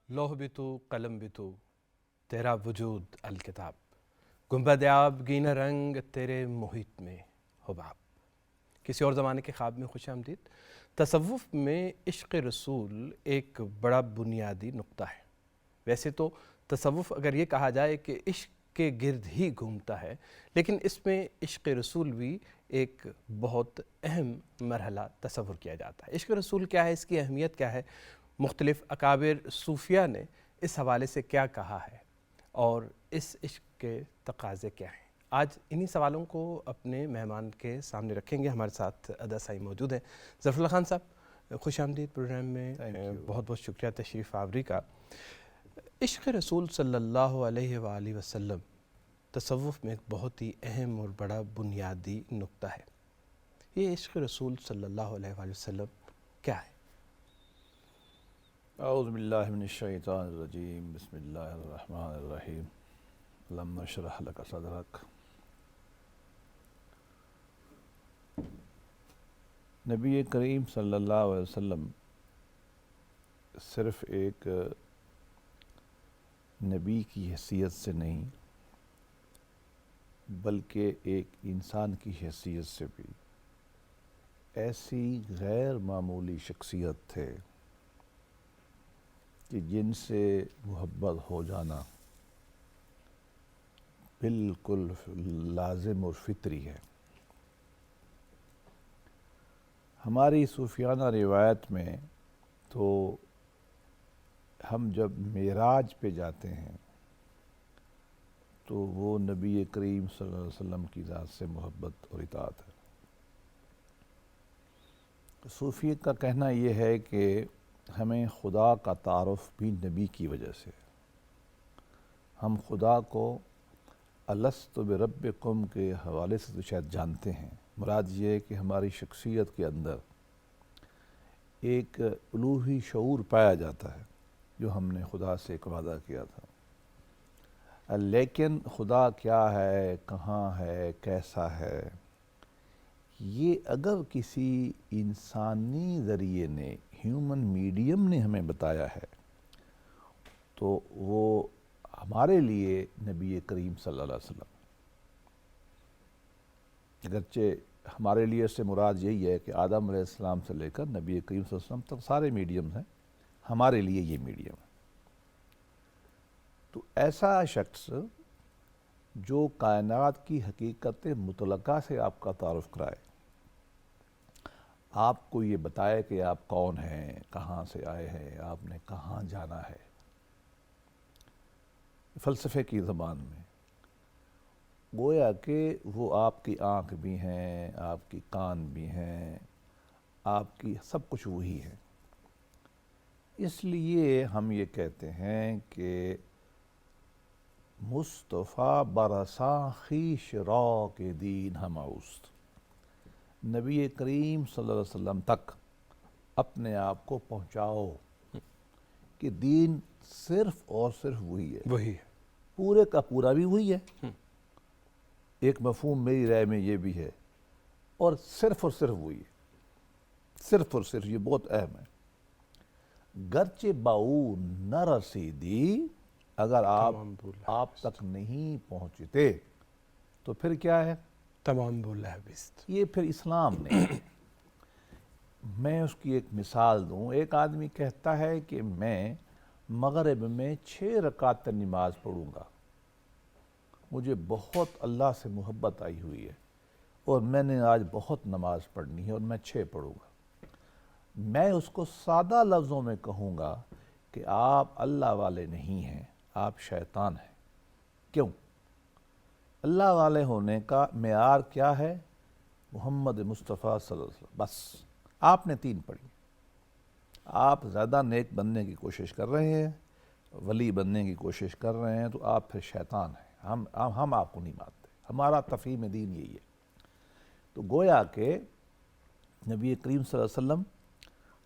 لوح بھی تو قلم بھی تو تیرا وجود الکتاب، گنبد آبگینہ رنگ تیرے محیط میں حباب۔ کسی اور زمانے کے خواب میں خوش آمدید۔ تصوف میں عشق رسول ایک بڑا بنیادی نقطہ ہے۔ ویسے تو تصوف اگر یہ کہا جائے کہ عشق کے گرد ہی گھومتا ہے، لیکن اس میں عشق رسول بھی ایک بہت اہم مرحلہ تصور کیا جاتا ہے۔ عشق رسول کیا ہے، اس کی اہمیت کیا ہے، مختلف اکابر صوفیہ نے اس حوالے سے کیا کہا ہے اور اس عشق کے تقاضے کیا ہیں، آج انہی سوالوں کو اپنے مہمان کے سامنے رکھیں گے۔ ہمارے ساتھ ادا سائی موجود ہیں۔ ظفر اللہ خان صاحب، خوش آمدید پروگرام میں، بہت بہت شکریہ تشریف آوری کا۔ عشق رسول صلی اللہ علیہ وآلہ وسلم تصوف میں ایک بہت ہی اہم اور بڑا بنیادی نقطہ ہے۔ یہ عشق رسول صلی اللہ علیہ وآلہ وسلم کیا ہے؟ اعوذ باللہ من الشیطان الرجیم، بسم اللہ الرحمن الرحیم، اللہم اشرح لک صدرک۔ نبی کریم صلی اللہ علیہ وسلم صرف ایک نبی کی حیثیت سے نہیں، بلکہ ایک انسان کی حیثیت سے بھی ایسی غیر معمولی شخصیت تھے کہ جن سے محبت ہو جانا بالکل لازم اور فطری ہے۔ ہماری صوفیانہ روایت میں تو ہم جب معراج پہ جاتے ہیں تو وہ نبی کریم صلی اللہ علیہ وسلم کی ذات سے محبت اور اطاعت ہے۔ صوفیت کا کہنا یہ ہے کہ ہمیں خدا کا تعارف بھی نبی کی وجہ سے، ہم خدا کو الست بربکم کے حوالے سے تو شاید جانتے ہیں، مراد یہ ہے کہ ہماری شخصیت کے اندر ایک الوہی شعور پایا جاتا ہے جو ہم نے خدا سے ایک وعدہ کیا تھا، لیکن خدا کیا ہے، کہاں ہے، کیسا ہے، یہ اگر کسی انسانی ذریعے نے، ہیومن میڈیم نے ہمیں بتایا ہے تو وہ ہمارے لیے نبی کریم صلی اللہ علیہ وسلم، اگرچہ ہمارے لیے اس سے مراد یہی ہے کہ آدم علیہ السلام سے لے کر نبی کریم صلی اللہ علیہ وسلم تک سارے میڈیم ہیں، ہمارے لیے یہ میڈیم ہے۔ تو ایسا شخص جو کائنات کی حقیقت مطلقہ سے آپ کا تعارف کرائے، آپ کو یہ بتائے کہ آپ کون ہیں، کہاں سے آئے ہیں، آپ نے کہاں جانا ہے، فلسفے کی زبان میں گویا کہ وہ آپ کی آنکھ بھی ہیں، آپ کی کان بھی ہیں، آپ کی سب کچھ وہی ہے۔ اس لیے ہم یہ کہتے ہیں کہ مصطفیٰ برساں خویش را کے دین ہم اوست، نبی کریم صلی اللہ علیہ وسلم تک اپنے آپ کو پہنچاؤ کہ دین صرف اور صرف وہی ہے، پورے کا پورا بھی وہی ہے۔ ایک مفہوم میری رائے میں یہ بھی ہے، اور صرف وہی ہے، صرف اور صرف، یہ بہت اہم ہے۔ گرچہ باؤ نہ رسیدی، اگر آپ تک نہیں پہنچتے تو پھر کیا ہے؟ تمام بولا ہے، یہ پھر اسلام نہیں ہے۔ میں اس کی ایک مثال دوں، ایک آدمی کہتا ہے کہ میں مغرب میں 6 رکعت نماز پڑھوں گا، مجھے بہت اللہ سے محبت آئی ہوئی ہے اور میں نے آج بہت نماز پڑھنی ہے اور میں 6 پڑھوں گا۔ میں اس کو سادہ لفظوں میں کہوں گا کہ آپ اللہ والے نہیں ہیں، آپ شیطان ہیں۔ کیوں؟ اللہ والے ہونے کا معیار کیا ہے؟ محمد مصطفیٰ صلی اللہ علیہ وسلم، بس آپ نے 3 پڑھی، آپ زیادہ نیک بننے کی کوشش کر رہے ہیں، ولی بننے کی کوشش کر رہے ہیں تو آپ پھر شیطان ہیں، ہم آپ کو نہیں مانتے، ہمارا تفہیم دین یہی ہے۔ تو گویا کہ نبی کریم صلی اللہ علیہ وسلم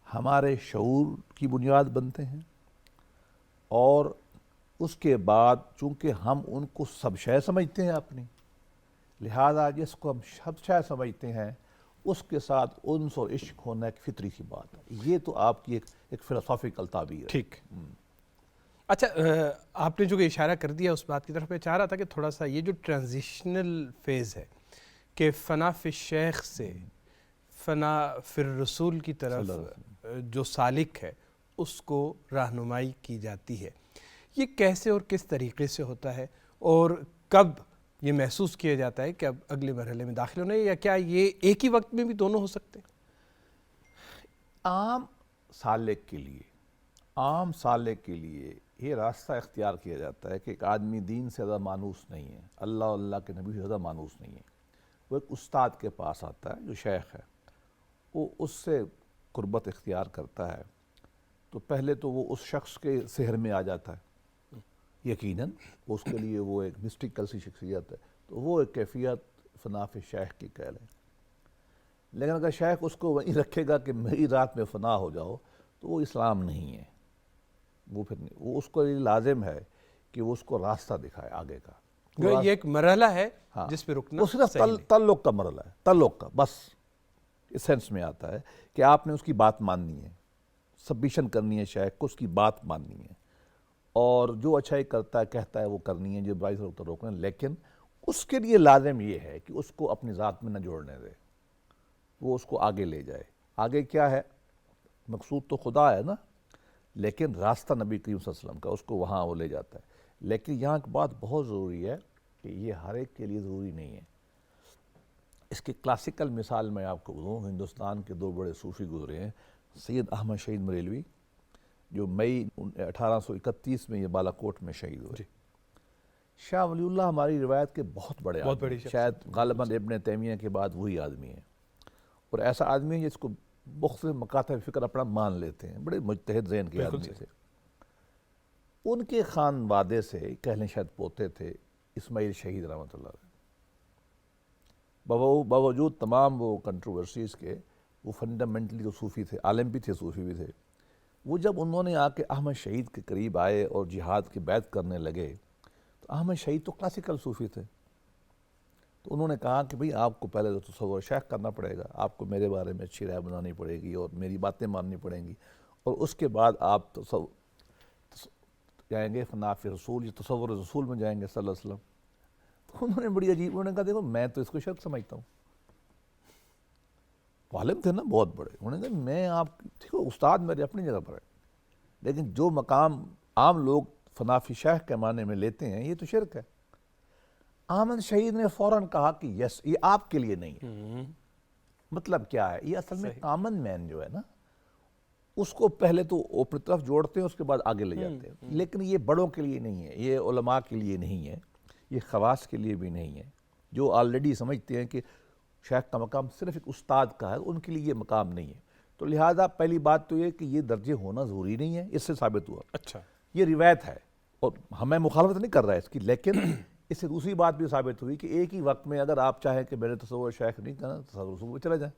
ہمارے شعور کی بنیاد بنتے ہیں، اور اس کے بعد چونکہ ہم ان کو سب شے سمجھتے ہیں اپنی، لہذا جس کو ہم سب شے سمجھتے ہیں اس کے ساتھ انس اور عشق ہونا ایک فطری سی بات ہے۔ یہ تو آپ کی ایک فلسافیکل تعبیر ہے۔ ٹھیک۔ اچھا، آپ نے جو کہ اشارہ کر دیا اس بات کی طرف میں چاہ رہا تھا کہ تھوڑا سا یہ جو ٹرانزیشنل فیز ہے کہ فنا فی الشیخ سے فنا فی الرسول کی طرف جو سالک ہے اس کو رہنمائی کی جاتی ہے، یہ کیسے اور کس طریقے سے ہوتا ہے، اور کب یہ محسوس کیا جاتا ہے کہ اب اگلے مرحلے میں داخل ہونا ہے، یا کیا یہ ایک ہی وقت میں بھی دونوں ہو سکتے ہیں؟ عام سالک کے لیے یہ راستہ اختیار کیا جاتا ہے کہ ایک آدمی دین سے زیادہ مانوس نہیں ہے، اللہ کے نبی سے زیادہ مانوس نہیں ہے، وہ ایک استاد کے پاس آتا ہے جو شیخ ہے، وہ اس سے قربت اختیار کرتا ہے، تو پہلے تو وہ اس شخص کے سحر میں آ جاتا ہے، یقیناً اس کے لیے وہ ایک مسٹیکل سی شخصیت ہے، تو وہ ایک کیفیت فنا فی شیخ کی کہہ لیں۔ لیکن اگر شیخ اس کو وہیں رکھے گا کہ میری رات میں فنا ہو جاؤ، تو وہ اسلام نہیں ہے، وہ پھر نہیں، وہ اس کو لازم ہے کہ وہ اس کو راستہ دکھائے آگے کا۔ یہ ایک مرحلہ ہے جس پہ رکنا وہ صرف تعلق کا مرحلہ ہے، تعلق کا، بس اس سینس میں آتا ہے کہ آپ نے اس کی بات ماننی ہے، سبمیشن کرنی ہے، شیخ کو اس کی بات ماننی ہے، اور جو اچھائی کرتا ہے کہتا ہے وہ کرنی ہے، جو برائی سے روکنا ہے، لیکن اس کے لیے لازم یہ ہے کہ اس کو اپنی ذات میں نہ جوڑنے دے، وہ اس کو آگے لے جائے۔ آگے کیا ہے؟ مقصود تو خدا ہے نا، لیکن راستہ نبی کریم صلی اللہ علیہ وسلم کا اس کو وہاں وہ لے جاتا ہے۔ لیکن یہاں ایک بات بہت ضروری ہے کہ یہ ہر ایک کے لیے ضروری نہیں ہے۔ اس کی کلاسیکل مثال میں آپ کو دوں، ہندوستان کے دو بڑے صوفی گزرے ہیں، سید احمد شہید بریلوی جو مئی 1831 میں یہ بالاکوٹ میں شہید ہوئے۔ شاہ ولی اللہ ہماری روایت کے بہت بڑے آدمی، شاید غالباً ابن تیمیہ کے بعد وہی آدمی ہیں، اور ایسا آدمی ہے جس کو مختلف مکاتب فکر اپنا مان لیتے ہیں، بڑے مجتہد ذہن کے آدمی تھے۔ ان کے خانوادے سے کہہ لیں شاید پوتے تھے اسماعیل شہید رحمۃ اللہ علیہ، باوجود تمام وہ کنٹروورسیز کے وہ فنڈامنٹلی تو صوفی تھے، عالم بھی تھے، صوفی بھی تھے۔ وہ جب انہوں نے آ کے احمد شہید کے قریب آئے اور جہاد کی بیعت کرنے لگے، تو احمد شہید تو کلاسیکل صوفی تھے، تو انہوں نے کہا کہ بھئی آپ کو پہلے تو تصور شیخ کرنا پڑے گا، آپ کو میرے بارے میں اچھی رائے بنانی پڑے گی اور میری باتیں ماننی پڑیں گی، اور اس کے بعد آپ جائیں گے فنا فی رسول، یہ تصور رسول میں جائیں گے صلی اللہ علیہ وسلم۔ تو انہوں نے بڑی عجیب، انہوں نے کہا دیکھو میں تو اس کو شرک سمجھتا ہوں، عالم تھے نا بہت بڑے، انہوں نے کہا میں آپ دیکھو استاد میرے اپنی جگہ پر ہے، لیکن جو مقام عام لوگ فنا فی شیخ کے معنی میں لیتے ہیں یہ تو شرک ہے۔ احمد شہید نے فوراً کہا کہ یس، یہ آپ کے لیے نہیں ہے۔ مطلب کیا ہے؟ یہ اصل میں کامن مین جو ہے نا، اس کو پہلے تو اوپر طرف جوڑتے ہیں، اس کے بعد آگے لے جاتے ہیں، لیکن یہ بڑوں کے لیے نہیں ہے، یہ علماء کے لیے نہیں ہے، یہ خواص کے لیے بھی نہیں ہے، جو آلریڈی سمجھتے ہیں کہ شیخ کا مقام صرف ایک استاد کا ہے، ان کے لیے یہ مقام نہیں ہے۔ تو لہٰذا پہلی بات تو یہ کہ یہ درجے ہونا ضروری نہیں ہے، اس سے ثابت ہوا۔ اچھا، یہ روایت ہے اور ہمیں مخالفت نہیں کر رہا ہے اس کی، لیکن اس سے دوسری بات بھی ثابت ہوئی کہ ایک ہی وقت میں اگر آپ چاہیں کہ میرے تصور شیخ نہیں کرنا، تصور رسول میں چلے جائیں،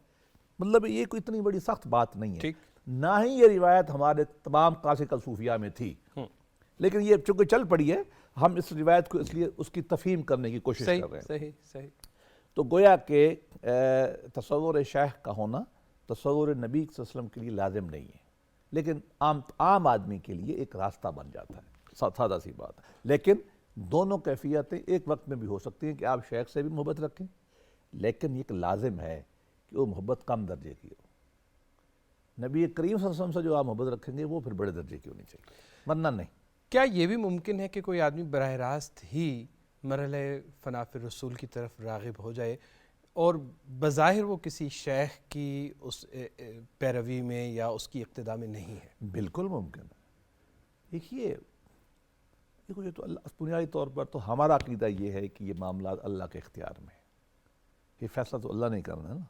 مطلب یہ کوئی اتنی بڑی سخت بات نہیں ہے۔ نہ ہی یہ روایت ہمارے تمام کلاسیکل صوفیاء میں تھی، لیکن یہ چونکہ چل پڑی ہے، ہم اس روایت کو اس لیے اس کی تفہیم کرنے کی کوشش کر رہے ہیں۔ صحیح۔ تو گویا کہ تصور شیخ کا ہونا تصور نبی صلی اللہ علیہ وسلم کے لیے لازم نہیں ہے، لیکن عام آدمی کے لیے ایک راستہ بن جاتا ہے، سادہ سی بات ہے۔ لیکن دونوں کیفیتیں ایک وقت میں بھی ہو سکتی ہیں کہ آپ شیخ سے بھی محبت رکھیں، لیکن یہ لازم ہے کہ وہ محبت کم درجے کی ہو۔ نبی کریم صلی اللہ علیہ وسلم سے جو آپ محبت رکھیں گے وہ پھر بڑے درجے کی ہونی چاہیے، ورنہ نہیں۔ کیا یہ بھی ممکن ہے کہ کوئی آدمی براہ راست ہی مرحلہ فنا فی الرسول کی طرف راغب ہو جائے اور بظاہر وہ کسی شیخ کی اس پیروی میں یا اس کی اقتداء میں نہیں ہے؟ بالکل ممکن ہے۔ دیکھیے یہ تو اللہ، بنیادی طور پر تو ہمارا عقیدہ یہ ہے کہ یہ معاملات اللہ کے اختیار میں ہے، یہ فیصلہ تو اللہ نہیں کرنا ہے نا۔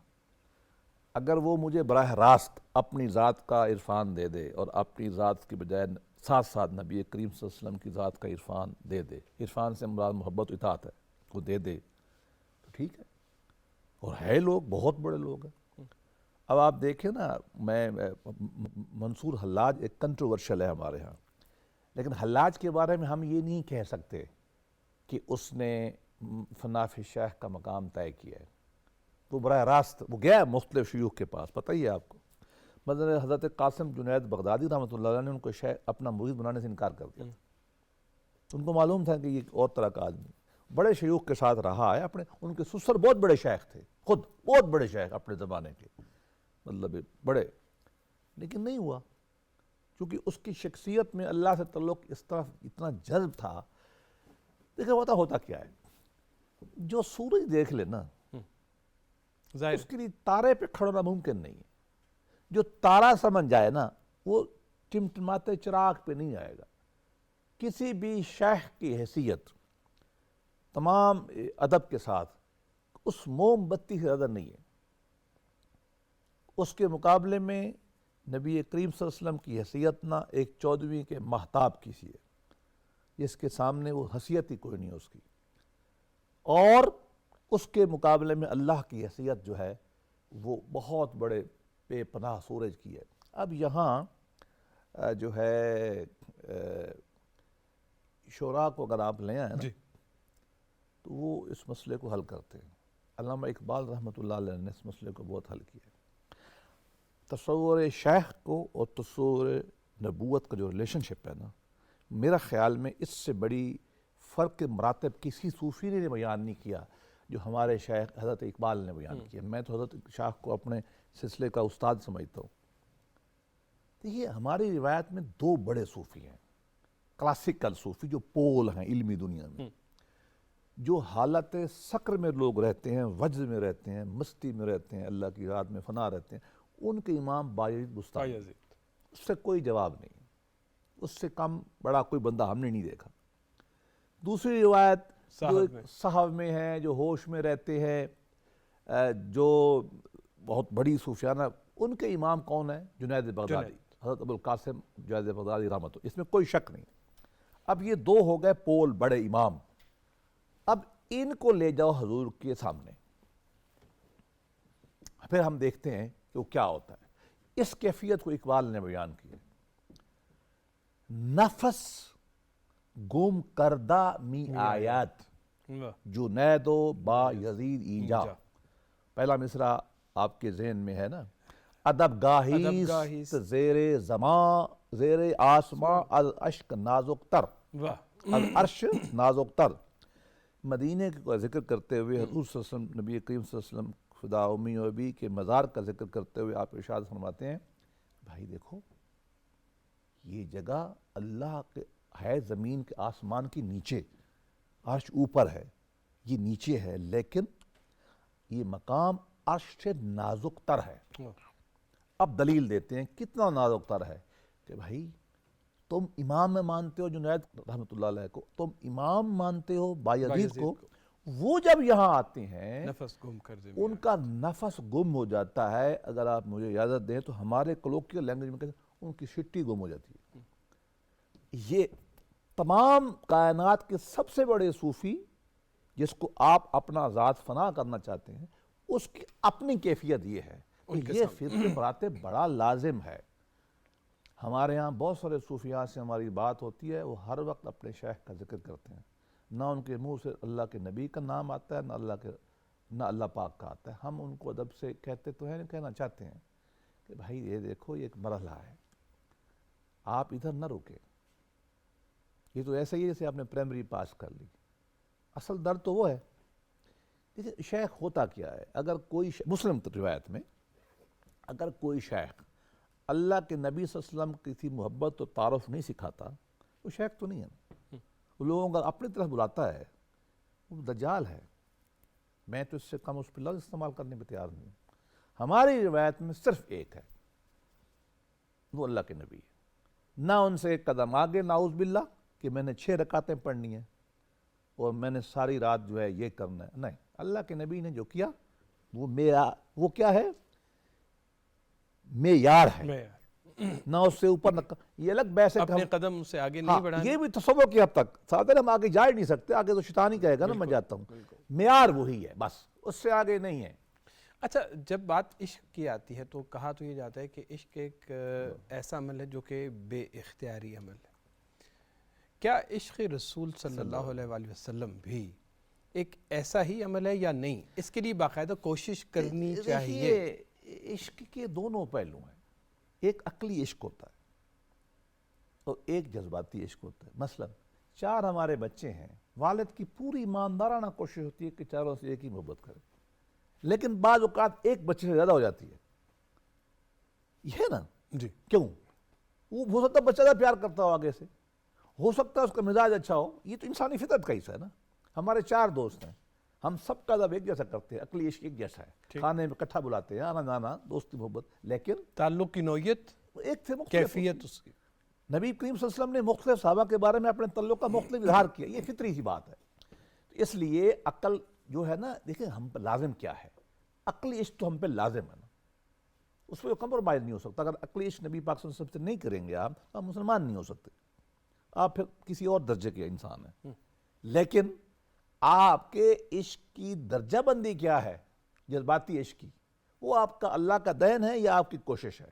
اگر وہ مجھے براہ راست اپنی ذات کا عرفان دے دے اور اپنی ذات کی بجائے ساتھ ساتھ نبی کریم صلی اللہ علیہ وسلم کی ذات کا عرفان دے دے، عرفان سے مراد محبت و اطاعت ہے، وہ دے دے تو ٹھیک ہے۔ اور ہے لوگ بہت بڑے لوگ ہیں۔ اب آپ دیکھیں نا، میں منصور حلاج ایک کنٹروورشل ہے ہمارے ہاں، لیکن حلاج کے بارے میں ہم یہ نہیں کہہ سکتے کہ اس نے فناف شیخ کا مقام طے کیا ہے۔ وہ براہ راست وہ گیا ہے مختلف شیوخ کے پاس، پتہ ہی ہے آپ کو۔ مثلا حضرت قاسم جنید بغدادی رحمۃ اللہ علیہ نے ان کو اپنا مرید بنانے سے انکار کر دیا تھا۔ ان کو معلوم تھا کہ یہ ایک اور طرح کا آدمی بڑے شیوخ کے ساتھ رہا ہے، اپنے ان کے سسر بہت بڑے شیخ تھے، خود بہت بڑے شیخ اپنے زمانے کے، مطلب بڑے، لیکن نہیں ہوا، کیونکہ اس کی شخصیت میں اللہ سے تعلق اس طرح اتنا جذب تھا۔ دیکھیں ہوتا کیا ہے، جو سورج دیکھ لے نا اس کے لیے تارے پہ کھڑنا ممکن نہیں ہے۔ جو تارا سمجھ جائے نا وہ ٹمٹماتے چراغ پہ نہیں آئے گا۔ کسی بھی شیخ کی حیثیت تمام ادب کے ساتھ اس موم بتی سے زیادہ نہیں ہے۔ اس کے مقابلے میں نبی کریم صلی اللہ علیہ وسلم کی حیثیت نہ ایک 14ویں کے مہتاب کی سی ہے، جس کے سامنے وہ حیثیت ہی کوئی نہیں اس کی، اور اس کے مقابلے میں اللہ کی حیثیت جو ہے وہ بہت بڑے بے پناہ سورج کی ہے۔ اب یہاں جو ہے شعراء کو اگر آپ لے آئیں نا تو وہ اس مسئلے کو حل کرتے ہیں۔ علامہ اقبال رحمۃ اللہ علیہ نے اس مسئلے کو بہت حل کیا ہے۔ تصور شیخ کو اور تصور نبوت کا جو ریلیشن شپ ہے نا، میرا خیال میں اس سے بڑی فرق مراتب کسی صوفی نے بیان نہیں کیا جو ہمارے شیخ حضرت اقبال نے بیان کیا۔ میں تو حضرت شیخ کو اپنے سلسلے کا استاد سمجھتا ہوں۔ دیکھیے ہماری روایت میں دو بڑے صوفی ہیں، کلاسیکل صوفی جو پول ہیں علمی دنیا میں، جو حالت سکر میں لوگ رہتے ہیں، وجد میں رہتے ہیں، مستی میں رہتے ہیں، اللہ کی یاد میں فنا رہتے ہیں، ان کے امام بایزید بستامی، اس سے کوئی جواب نہیں، اس سے کم بڑا کوئی بندہ ہم نے نہیں دیکھا۔ دوسری روایت جو صحب میں ہے، جو ہوش میں رہتے ہیں، جو بہت بڑی صوفیانہ، ان کے امام کون ہیں؟ جنید بغدادی، حضرت ابو القاسم جنید بغدادی رحمۃ اللہ، اس میں کوئی شک نہیں۔ اب یہ دو ہو گئے پول بڑے امام، اب ان کو لے جاؤ حضور کے سامنے، پھر ہم دیکھتے ہیں کہ وہ کیا ہوتا ہے۔ اس کیفیت کو اقبال نے بیان کیا، نفس گم کردہ می آیات جنید و با یزید اینجا۔ پہلا مصرع آپ کے ذہن میں ہے نا، ادب گاہیست زیر زمان زیر آسمان العشق نازک تر، العرش نازک تر۔ مدینے کا ذکر کرتے ہوئے حضور صلی اللہ علیہ وسلم، نبی کریم صلی اللہ علیہ وسلم خدا امی و ابی کے مزار کا ذکر کرتے ہوئے آپ ارشاد فرماتے ہیں، بھائی دیکھو یہ جگہ اللہ کے ہے، زمین کے آسمان کی نیچے، عرش اوپر ہے، یہ نیچے ہے، لیکن یہ مقام عرش سے نازک تر ہے۔ اب دلیل دیتے ہیں کتنا نازک تر ہے، کہ بھائی تم امام میں مانتے ہو جنید رحمۃ اللہ علیہ کو، تم امام مانتے ہو بایزید کو، وہ جب یہاں آتے ہیں نفس گم کر دے، ان کا نفس گم ہو جاتا ہے۔ اگر آپ مجھے اجازت دیں تو ہمارے کلوکیل لینگویج میں کہتے ہیں ان کی شٹی گم ہو جاتی ہے۔ یہ تمام کائنات کے سب سے بڑے صوفی جس کو آپ اپنا ذات فنا کرنا چاہتے ہیں، اس کی اپنی کیفیت یہ ہے کہ یہ فرقے مراتب بڑا لازم ہے۔ ہمارے ہاں بہت سارے صوفیاء سے ہماری بات ہوتی ہے، وہ ہر وقت اپنے شیخ کا ذکر کرتے ہیں، نہ ان کے منہ سے اللہ کے نبی کا نام آتا ہے، نہ اللہ پاک کا آتا ہے۔ ہم ان کو ادب سے کہتے تو ہیں، کہنا چاہتے ہیں کہ بھائی یہ دیکھو یہ ایک مرحلہ ہے، آپ ادھر نہ رکے، یہ تو ایسا ہی ہے جیسے آپ نے پرائمری پاس کر لی، اصل درد تو وہ ہے۔ دیکھیں شیخ ہوتا کیا ہے، اگر کوئی مسلم روایت میں اگر کوئی شیخ اللہ کے نبی صلی اللہ علیہ وسلم کی تھی محبت و تعارف نہیں سکھاتا، وہ شیخ تو نہیں ہے، وہ لوگوں کا اپنی طرف بلاتا ہے، وہ دجال ہے۔ میں تو اس سے کم اس پہ لفظ استعمال کرنے پہ تیار نہیں ہوں۔ ہماری روایت میں صرف ایک ہے، وہ اللہ کے نبی ہے، نہ ان سے ایک قدم آگے نعوذ باللہ کہ میں نے 6 رکعتیں پڑھنی ہیں اور میں نے ساری رات جو ہے یہ کرنا ہے، نہیں، اللہ کے نبی نے جو کیا وہ کیا ہے، معیار ہے۔ نہ اس سے اوپر نہ یہ الگ بحث ہے کہ اپنے ہم قدم سے آگے نہیں ہاں بڑھانے. یہ بھی تصور کی حد تک ساتھ ہم آگے جا ہی نہیں سکتے. آگے تو شیطان ہی کہے گا نا میں جاتا ہوں. معیار وہی ہے بس, اس سے آگے نہیں ہے. اچھا, جب بات عشق کی آتی ہے تو کہا تو یہ جاتا ہے کہ عشق ایک ایسا عمل ہے جو کہ بے اختیاری عمل ہے. کیا عشق رسول صلی اللہ علیہ وآلہ وسلم بھی ایک ایسا ہی عمل ہے یا نہیں؟ اس کے لیے باقاعدہ کوشش کرنی چاہیے. دیکھیے عشق کے دونوں پہلو ہیں. ایک عقلی عشق ہوتا ہے اور ایک جذباتی عشق ہوتا ہے. مثلا 4 ہمارے بچے ہیں, والد کی پوری ایماندارانہ کوشش ہوتی ہے کہ چاروں سے ایک ہی محبت کرے, لیکن بعض اوقات ایک بچے سے زیادہ ہو جاتی ہے. یہ ہے نا جی, کیوں؟ وہ ہو سکتا ہے بچہ زیادہ پیار کرتا ہو آگے سے, ہو سکتا ہے اس کا مزاج اچھا ہو. یہ تو انسانی فطرت کا حصہ ہے نا. ہمارے 4 دوست ہیں, ہم سب کا ادب ایک جیسا کرتے ہیں, عقلی عشق ایک جیسا ہے, کھانے میں اکٹھا بلاتے ہیں, آنا جانا, دوستی محبت, لیکن تعلق کی نوعیت, ایک سے مختلف کیفیت اس کی. نبی کریم صلی اللہ علیہ وسلم نے مختلف صحابہ کے بارے میں اپنے تعلق کا مختلف اظہار کیا. یہ فطری سی بات ہے. اس لیے عقل جو ہے نا, دیکھیں ہم پہ لازم کیا ہے, عقلی عشق تو ہم پہ لازم ہے نا, اس پہ کمپرومائز نہیں ہو سکتا. اگر عقلی عشق نبی پاک صلی اللہ علیہ وسلم سے نہیں کریں گے آپ مسلمان نہیں ہو سکتے, آپ پھر کسی اور درجے کے انسان ہیں. لیکن آپ کے عشق کی درجہ بندی کیا ہے, جذباتی عشق کی, وہ آپ کا اللہ کا دین ہے یا آپ کی کوشش ہے.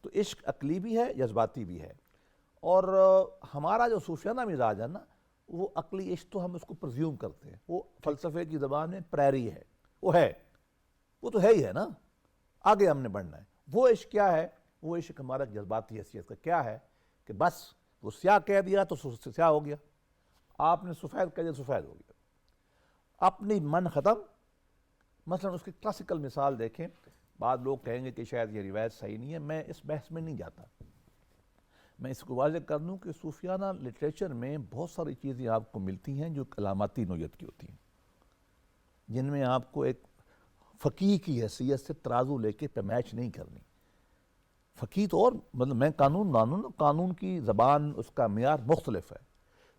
تو عشق عقلی بھی ہے, جذباتی بھی ہے. اور ہمارا جو صوفیانہ مزاج ہے نا, وہ عقلی عشق تو ہم اس کو پرزیوم کرتے ہیں, وہ فلسفے کی زبان میں پریری ہے, وہ تو ہے ہی ہے نا, آگے ہم نے بڑھنا ہے. وہ عشق کیا ہے؟ وہ عشق ہمارا جذباتی حیثیت کا کیا ہے کہ بس وہ سیاہ کہہ دیا تو سیاہ ہو گیا, آپ نے سفید کہہ دیا سفید ہو گیا, اپنی من ختم. مثلا اس کی کلاسیکل مثال دیکھیں, بعض لوگ کہیں گے کہ شاید یہ روایت صحیح نہیں ہے, میں اس بحث میں نہیں جاتا. میں اس کو واضح کر دوں کہ صوفیانہ لٹریچر میں بہت ساری چیزیں آپ کو ملتی ہیں جو علاماتی نوعیت کی ہوتی ہیں, جن میں آپ کو ایک فقیہ کی حیثیت سے ترازو لے کے پیمائش نہیں کرنی. فقیہ تو اور مطلب میں قانون کی زبان, اس کا معیار مختلف ہے.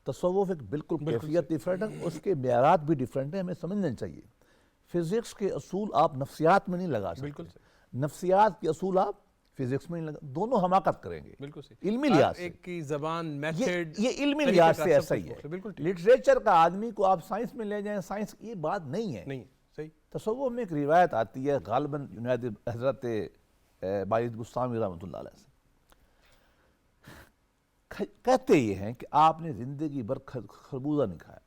تصوف ایک بالکل کیفیت ڈیفرنٹ ہے, اس کے معیارات بھی ڈیفرنٹ ہیں, ہمیں سمجھنا چاہیے. فزکس کے اصول آپ نفسیات میں نہیں لگا سکتے, نفسیات کے اصول آپ فزکس میں نہیں لگا, دونوں حماقت کریں گے. بالکل صحیح, علمی لحاظ سے ایک کی زبان, میتھڈ, یہ علمی لحاظ سے ایسا ہی ہے. بالکل لٹریچر کا آدمی کو آپ سائنس میں لے جائیں, سائنس یہ بات نہیں ہے. نہیں صحیح. تصوف میں ایک روایت آتی ہے غالباً جنید حضرت باعث بستامی رحمۃ اللہ علیہ سے, کہتے یہ ہیں کہ آپ نے زندگی بھر خربوزہ نہیں کھایا.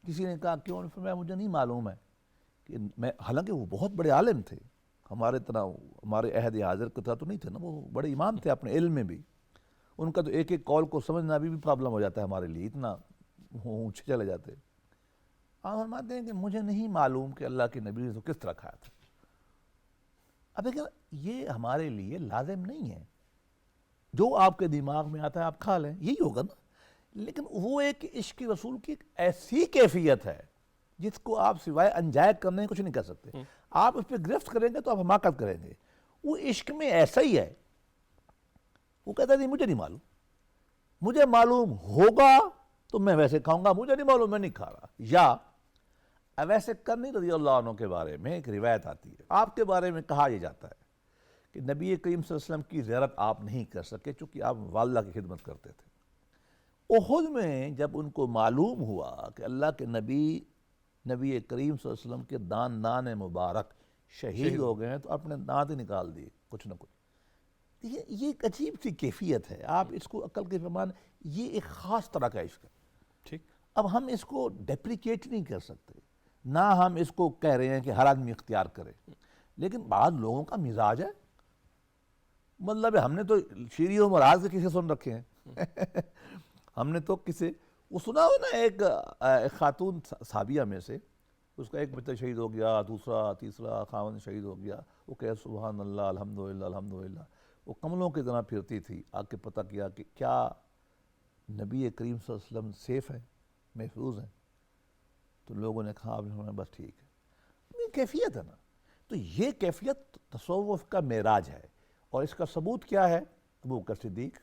کسی نے کہا کیوں؟ فرمایا مجھے نہیں معلوم ہے کہ میں, حالانکہ وہ بہت بڑے عالم تھے, ہمارے طرح ہمارے عہد حاضر کی طرح تو نہیں تھے نا, وہ بڑے امام تھے اپنے علم میں بھی. ان کا تو ایک ایک قول کو سمجھنا بھی پرابلم ہو جاتا ہے ہمارے لیے, اتنا اونچے چلے جاتے. آپ فرماتے ہیں کہ مجھے نہیں معلوم کہ اللہ کے نبی نے تو کس طرح کھایا تھا. اب دیکھیں یہ ہمارے لیے لازم نہیں ہے, جو آپ کے دماغ میں آتا ہے آپ کھا لیں, یہی ہوگا نا. لیکن وہ ایک عشق رسول کی ایک ایسی کیفیت ہے جس کو آپ سوائے انجائے کرنے کچھ نہیں کر سکتے. آپ اس پہ گرفت کریں گے تو آپ حماقت کریں گے. وہ عشق میں ایسا ہی ہے, وہ کہتا ہے نہیں مجھے نہیں معلوم, مجھے معلوم ہوگا تو میں ویسے کھاؤں گا, مجھے نہیں معلوم میں نہیں کھا رہا. یا ویسے کرنی رضی اللہ عنہ کے بارے میں ایک روایت آتی ہے, آپ کے بارے میں کہا یہ جاتا ہے کہ نبی کریم صلی اللہ علیہ وسلم کی زیارت آپ نہیں کر سکے چونکہ آپ والدہ کی خدمت کرتے تھے. احد میں جب ان کو معلوم ہوا کہ اللہ کے نبی کریم صلی اللہ علیہ وسلم کے دان مبارک شہید ہو گئے ہیں, تو اپنے دانت ہی نکال دیے کچھ نہ کچھ. یہ ایک عجیب سی کیفیت ہے, آپ اس کو عقل کے پیمانے, یہ ایک خاص طرح کا عشق ہے. ٹھیک, اب ہم اس کو ڈیپریکیٹ نہیں کر سکتے, نہ ہم اس کو کہہ رہے ہیں کہ ہر آدمی اختیار کرے, لیکن بعض لوگوں کا مزاج ہے. مطلب ہم نے تو شیری و مراز کے کسے سن رکھے ہیں. ہم نے تو کسے, وہ سنا ہو نا, ایک خاتون صحابیہ میں سے, اس کا ایک بچہ شہید ہو گیا, دوسرا تیسرا خاوند شہید ہو گیا, وہ کہے سبحان اللہ الحمدللہ الحمدللہ. وہ کملوں کی طرح پھرتی تھی, آ کے پتہ کیا کہ کیا نبی کریم صلی اللہ علیہ وسلم سیف ہیں, محفوظ ہیں. تو لوگوں نے کہا بس ٹھیک ہے. یہ کیفیت ہے نا. تو یہ کیفیت تصوف کا معراج ہے, اور اس کا ثبوت کیا ہے؟ ابوبکر صدیق,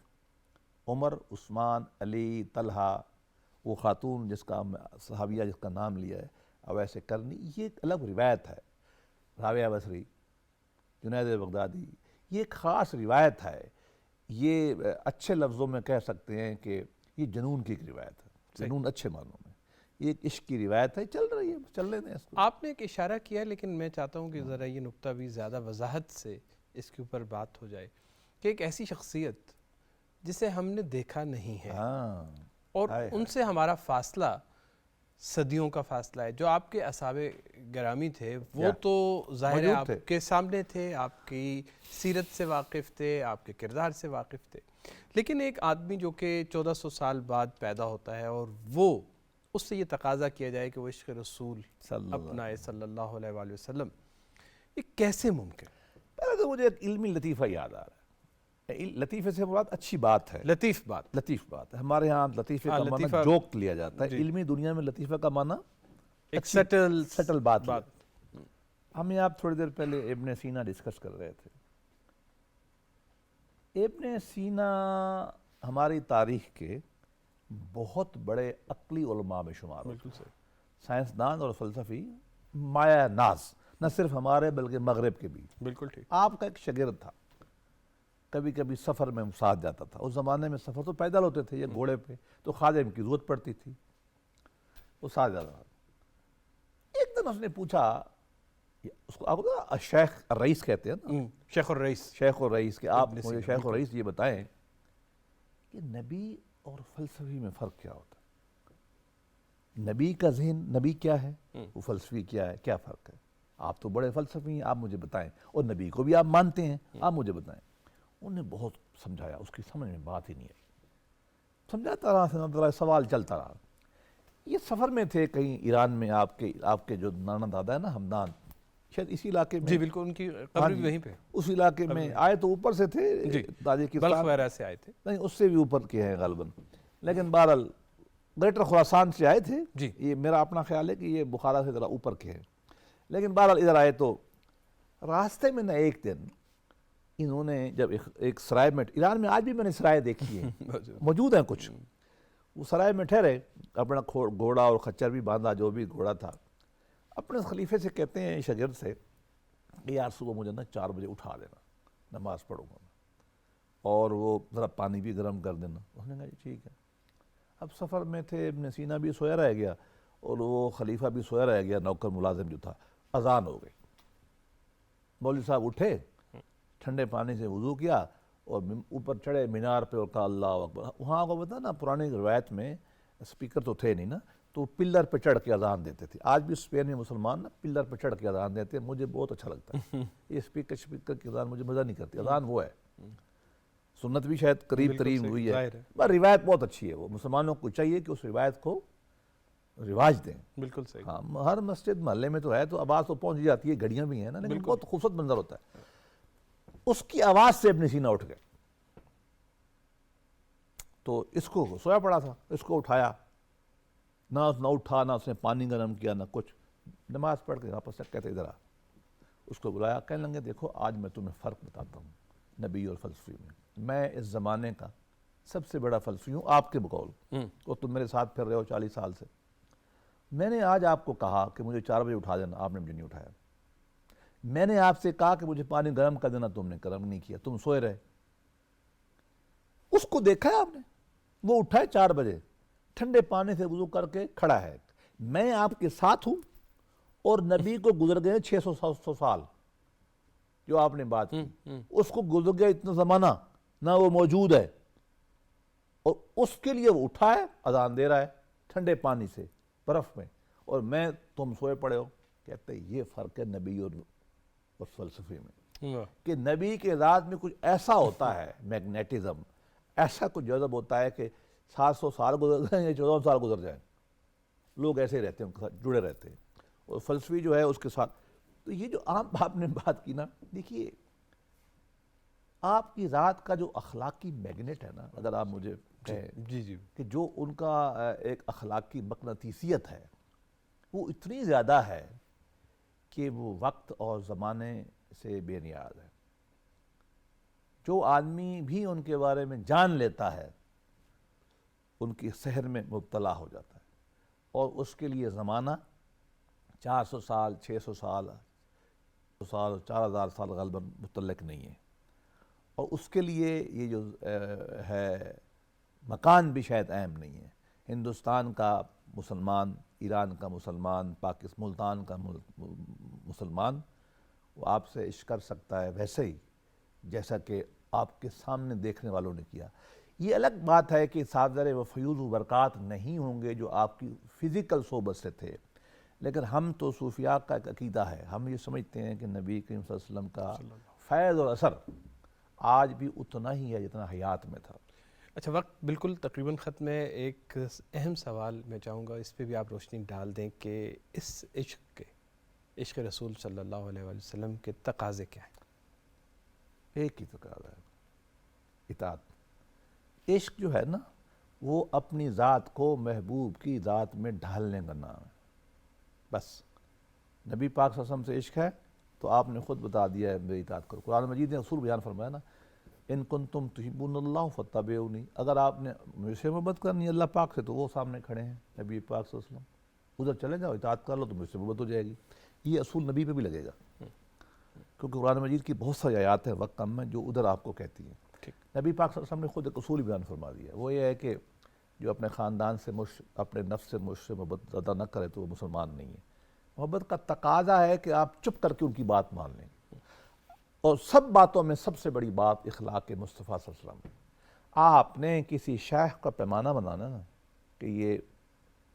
عمر, عثمان, علی, طلحہ, وہ خاتون جس کا صحابیہ جس کا نام لیا ہے اویس کرنی, یہ ایک الگ روایت ہے. رابعہ بصری, جنید بغدادی, یہ ایک خاص روایت ہے. یہ اچھے لفظوں میں کہہ سکتے ہیں کہ یہ جنون کی ایک روایت ہے، جنون اچھے معنوں میں. یہ ایک عشق کی روایت ہے، چل رہی ہے، چل رہے ہیں اس کو. آپ نے ایک اشارہ کیا لیکن میں چاہتا ہوں کہ ذرا یہ نقطہ بھی زیادہ وضاحت سے اس کے اوپر بات ہو جائے کہ ایک ایسی شخصیت جسے ہم نے دیکھا نہیں ہے ہاں، اور ان سے ہمارا فاصلہ صدیوں کا فاصلہ ہے. جو آپ کے اصحاب گرامی تھے وہ تو ظاہر ہے آپ کے سامنے تھے، آپ کی سیرت سے واقف تھے، آپ کے کردار سے واقف تھے، لیکن ایک آدمی جو کہ 1400 سال بعد پیدا ہوتا ہے اور وہ اس سے یہ تقاضا کیا جائے کہ وہ عشق رسول اپنائے صلی اللہ علیہ وآلہ وسلم، یہ کیسے ممکن؟ پہلے تو مجھے ایک علمی لطیفہ یاد آ رہا ہے. لطیفے سے مراد اچھی بات ہے، لطیف بات. لطیف بات ہے. ہمارے ہاں لطیفے کا معنی جوک لیا جاتا ہے، علمی دنیا میں لطیفہ کا معنی ایک سٹل بات. ہمیں آپ تھوڑی دیر پہلے ابن سینا ڈسکس کر رہے تھے. ابن سینا ہماری تاریخ کے بہت بڑے عقلی علماء میں شمار ہوتے ہیں، سائنسدان اور فلسفی مایا ناز، نہ صرف ہمارے بلکہ مغرب کے بھی. بالکل ٹھیک. آپ کا ایک شاگرد تھا، کبھی کبھی سفر میں ساتھ جاتا تھا. اس زمانے میں سفر تو پیدل ہوتے تھے یا گھوڑے پہ، تو خادم کی ضرورت پڑتی تھی، وہ ساتھ جاتا تھا. ایک دن اس نے پوچھا، اس کو آپ کو شیخ الرئیس کہتے ہیں نا، شیخ الرئیس، شیخ الرئیس، کہ آپ مجھے شیخ الرئیس یہ بتائیں کہ نبی اور فلسفی میں فرق کیا ہوتا ہے؟ نبی کا ذہن، نبی کیا ہے، وہ فلسفی کیا ہے، کیا فرق ہے؟ آپ تو بڑے فلسفی ہیں، آپ مجھے بتائیں، اور نبی کو بھی آپ مانتے ہیں، آپ مجھے بتائیں. انہوں نے بہت سمجھایا، اس کی سمجھ میں بات ہی نہیں آئی. سمجھاتا رہا، سوال چلتا رہا. یہ سفر میں تھے کہیں ایران میں، آپ کے جو نانا دادا ہے نا ہمدان، شاید اسی علاقے میں. جی بالکل، ان کی قبر بھی وہیں پہ. اس علاقے میں آئے تو اوپر سے تھے، تاجکستان، بلخ وغیرہ سے آئے تھے. نہیں، اس سے بھی اوپر کے ہیں غالباً، لیکن بہرحال گریٹر خراسان سے آئے تھے. جی یہ میرا اپنا خیال ہے کہ یہ بخارا سے ذرا اوپر کے ہیں، لیکن بہرحال ادھر آئے تو راستے میں نہ ایک دن انہوں نے جب ایک سرائے میں، ایران میں آج بھی میں نے سرائے دیکھی ہیں، موجود ہیں کچھ. وہ سرائے میں ٹھہرے، اپنا گھوڑا اور خچر بھی باندھا، جو بھی گھوڑا تھا. اپنے خلیفے سے کہتے ہیں، شاگرد سے، کہ یار صبح مجھے نا 4 بجے اٹھا دینا، نماز پڑھوں گا میں، اور وہ ذرا پانی بھی گرم کر دینا. اس نے کہا جی ٹھیک ہے. اب سفر میں تھے، ابن سینا بھی سویا رہ گیا اور وہ خلیفہ بھی سویا رہ گیا، نوکر ملازم جو تھا. اذان ہو گئی، مولوی صاحب اٹھے، ٹھنڈے پانی سے وضو کیا اور اوپر چڑھے مینار پہ اور کہا اللہ اکبر. وہاں کو پتا نا، پرانی روایت میں اسپیکر تو تھے نہیں نا، تو پلر پہ چڑھ کے اذان دیتے تھے. آج بھی اسپین میں مسلمان نا پلر پہ چڑھ کے اذان دیتے ہیں، مجھے بہت اچھا لگتا ہے. یہ اسپیکر کی اذان مجھے مزہ نہیں کرتی. اذان وہ ہے، سنت بھی شاید قریب ترین ہوئی ہے، پر روایت بہت اچھی ہے. وہ مسلمانوں کو چاہیے کہ اس روایت کو رواج دیں. بالکل صحیح. ہاں، ہر مسجد محلے میں تو ہے، تو آواز تو پہنچ جاتی ہے، گھڑیاں بھی ہیں نا، لیکن بہت خوبصورت منظر ہوتا ہے. اس کی آواز سے ابن سینا اٹھ گئے، تو اس کو سویا پڑا تھا، اس کو اٹھایا، نہ اٹھا، نہ اس نے پانی گرم کیا، نہ کچھ. نماز پڑھ کے واپس کہتے ادھر آ. اس کو بلایا، کہنے لگے دیکھو آج میں تمہیں فرق بتاتا ہوں نبی اور فلسفی میں اس زمانے کا سب سے بڑا فلسفی ہوں آپ کے بقول، اور تم میرے ساتھ پھر رہے ہو 40 سال سے. میں نے آج آپ کو کہا کہ مجھے 4 بجے اٹھا دینا، آپ نے مجھے نہیں اٹھایا. میں نے آپ سے کہا کہ مجھے پانی گرم کر دینا، تم نے گرم نہیں کیا، تم سوئے رہے. اس کو دیکھا ہے آپ نے، وہ اٹھا ہے 4 بجے، ٹھنڈے پانی سے وضو کر کے کھڑا ہے. میں آپ کے ساتھ ہوں، اور نبی کو گزر گئے 600 سال جو آپ نے بات کی. اس کو گزر گیا اتنا زمانہ، نہ وہ موجود ہے، اور اس کے لیے وہ اٹھا ہے، اذان دے رہا ہے ٹھنڈے پانی سے برف میں، اور میں تم سوئے پڑے ہو. کہتے ہیں یہ فرق ہے نبی اور فلسفے میں، کہ نبی کے ذات میں کچھ ایسا ہوتا ہے، میگنیٹزم، ایسا کچھ جذب ہوتا ہے کہ 700 سال گزر جائیں یا 14 سال گزر جائیں، لوگ ایسے رہتے ہیں، ان کے ساتھ جڑے رہتے ہیں. اور فلسفی جو ہے اس کے ساتھ. تو یہ جو عام آپ نے بات کی نا، دیکھیے آپ کی ذات کا جو اخلاقی میگنیٹ ہے نا، اگر آپ مجھے کہیں کہ جو ان کا ایک اخلاقی مقناطیسیت ہے، وہ اتنی زیادہ ہے کہ وہ وقت اور زمانے سے بے نیاز ہے. جو آدمی بھی ان کے بارے میں جان لیتا ہے ان کی سحر میں مبتلا ہو جاتا ہے، اور اس کے لیے زمانہ 400 سال 600 سال 4000 سال غالباً متعلق نہیں ہے. اور اس کے لیے یہ جو ہے مکان بھی شاید اہم نہیں ہے. ہندوستان کا مسلمان، ایران کا مسلمان، ملتان کا مسلمان، وہ آپ سے عشق کر سکتا ہے ویسے ہی جیسا کہ آپ کے سامنے دیکھنے والوں نے کیا. یہ الگ بات ہے کہ صاحبزادے و فیوض و برکات نہیں ہوں گے جو آپ کی فزیکل صحبت سے تھے، لیکن ہم تو صوفیاء کا ایک عقیدہ ہے. ہم یہ سمجھتے ہیں کہ نبی کریم صلی اللہ علیہ وسلم کا فیض اور اثر آج بھی اتنا ہی ہے جتنا حیات میں تھا. اچھا، وقت بالکل تقریباً ختم ہے. ایک اہم سوال میں چاہوں گا اس پہ بھی آپ روشنی ڈال دیں کہ اس عشق رسول صلی اللہ علیہ وآلہ وسلم کے تقاضے کیا ہیں؟ ایک ہی تقاضا ہے، اطاعت. عشق جو ہے نا وہ اپنی ذات کو محبوب کی ذات میں ڈھالنے کا نام ہے. بس نبی پاک صلی اللہ علیہ وسلم سے عشق ہے تو آپ نے خود بتا دیا ہے میری اطاعت کرو. قرآن مجید نے اصول بیان فرمایا نا، ان کنتم تحبون اللہ فاتبعونی، اگر آپ نے مجھ سے محبت کرنی ہے اللہ پاک سے تو وہ سامنے کھڑے ہیں نبی پاک صلی اللہ علیہ وسلم، ادھر چلے جاؤ اطاعت کر لو تو مجھ سے محبت ہو جائے گی. یہ اصول نبی پہ بھی لگے گا، کیونکہ قرآن مجید کی بہت ساری آیات ہیں وقت کم میں جو ادھر آپ کو کہتی ہیں. نبی پاک صلی اللہ علیہ وسلم نے خود ایک اصول بیان فرما دیا ہے، وہ یہ ہے کہ جو اپنے خاندان سے اپنے نفس سے مجھ سے محبت زیادہ نہ کرے تو وہ مسلمان نہیں ہے. محبت کا تقاضا ہے کہ آپ چپ کر کے ان کی بات مان لیں. اور سب باتوں میں سب سے بڑی بات اخلاق مصطفیٰ صلی اللہ علیہ وسلم. آپ نے کسی شیخ کا پیمانہ بنانا نا کہ یہ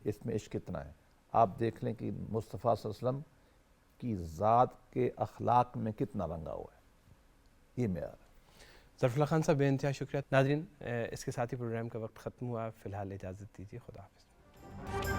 اس میں عشق کتنا ہے، آپ دیکھ لیں کہ مصطفیٰ صلی اللہ علیہ وسلم کی ذات کے اخلاق میں کتنا رنگا ہوا ہے. یہ معیار ہے. ظفر اللہ خان صاحب بے انتہا شکریہ. ناظرین، اس کے ساتھ ہی پروگرام کا وقت ختم ہوا. فی الحال اجازت دیجیے. خدا حافظ.